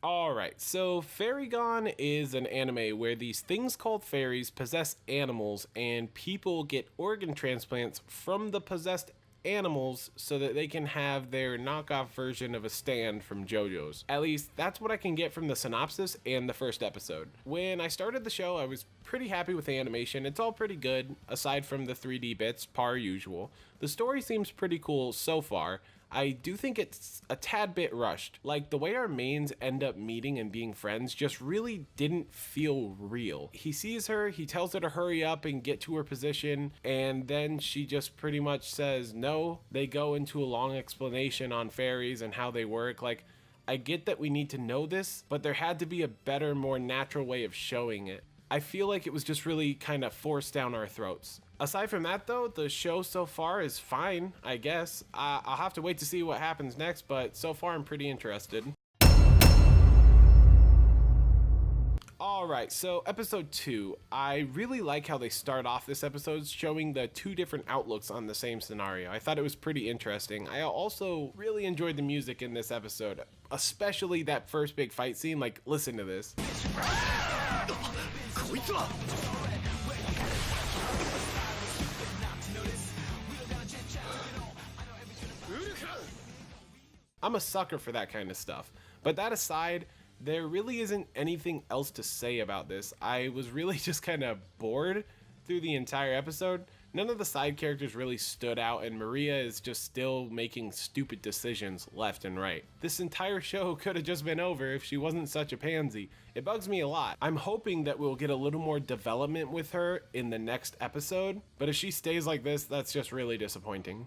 Alright, so Fairy Gone is an anime where these things called fairies possess animals and people get organ transplants from the possessed animals so that they can have their knockoff version of a stand from JoJo's. At least that's what I can get from the synopsis and the first episode. When I started the show, I was pretty happy with the animation. It's all pretty good, aside from the 3D bits, par usual. The story seems pretty cool so far. I do think it's a tad bit rushed. Like, the way our mains end up meeting and being friends just really didn't feel real. He sees her, he tells her to hurry up and get to her position, and then she just pretty much says no. They go into a long explanation on fairies and how they work. Like, I get that we need to know this, but there had to be a better, more natural way of showing it. I feel like it was just really kind of forced down our throats. Aside from that though, the show so far is fine, I guess. I'll have to wait to see what happens next, but so far I'm pretty interested. Alright, so episode 2. I really like how they start off this episode showing the two different outlooks on the same scenario. I thought it was pretty interesting. I also really enjoyed the music in this episode, especially that first big fight scene. Like, listen to this. I'm a sucker for that kind of stuff. But that aside, there really isn't anything else to say about this. I was really just kind of bored through the entire episode. None of the side characters really stood out, and Maria is just still making stupid decisions left and right. This entire show could have just been over if she wasn't such a pansy. It bugs me a lot. I'm hoping that we'll get a little more development with her in the next episode, but if she stays like this, that's just really disappointing.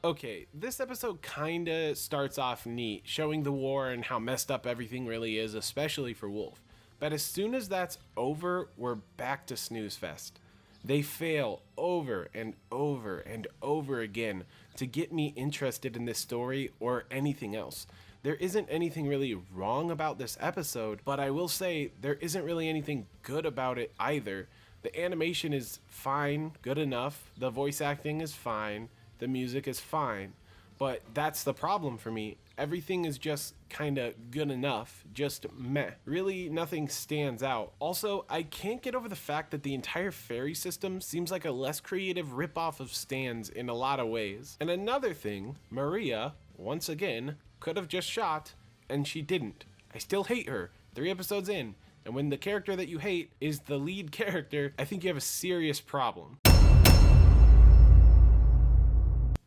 Okay, this episode kinda starts off neat, showing the war and how messed up everything really is, especially for Wolf. But as soon as that's over, we're back to snooze fest. They fail over and over and over again to get me interested in this story or anything else. There isn't anything really wrong about this episode, but I will say there isn't really anything good about it either. The animation is fine, good enough, the voice acting is fine, the music is fine, but that's the problem for me. Everything is just kinda good enough, just meh. Really, nothing stands out. Also, I can't get over the fact that the entire fairy system seems like a less creative ripoff of Stan's in a lot of ways. And another thing, Maria, once again, could have just shot, and she didn't. I still hate her, 3 episodes in, and when the character that you hate is the lead character, I think you have a serious problem.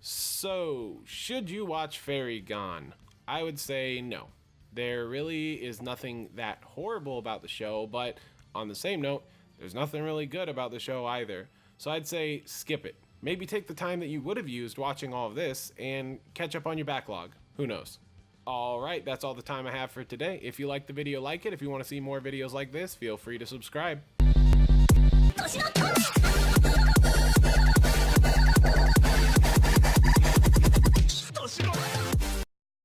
So, should you watch Fairy Gone? I would say no. There really is nothing that horrible about the show, but on the same note, there's nothing really good about the show either. So I'd say skip it. Maybe take the time that you would have used watching all of this and catch up on your backlog. Who knows? Alright, that's all the time I have for today. If you liked the video, like it. If you want to see more videos like this, feel free to subscribe.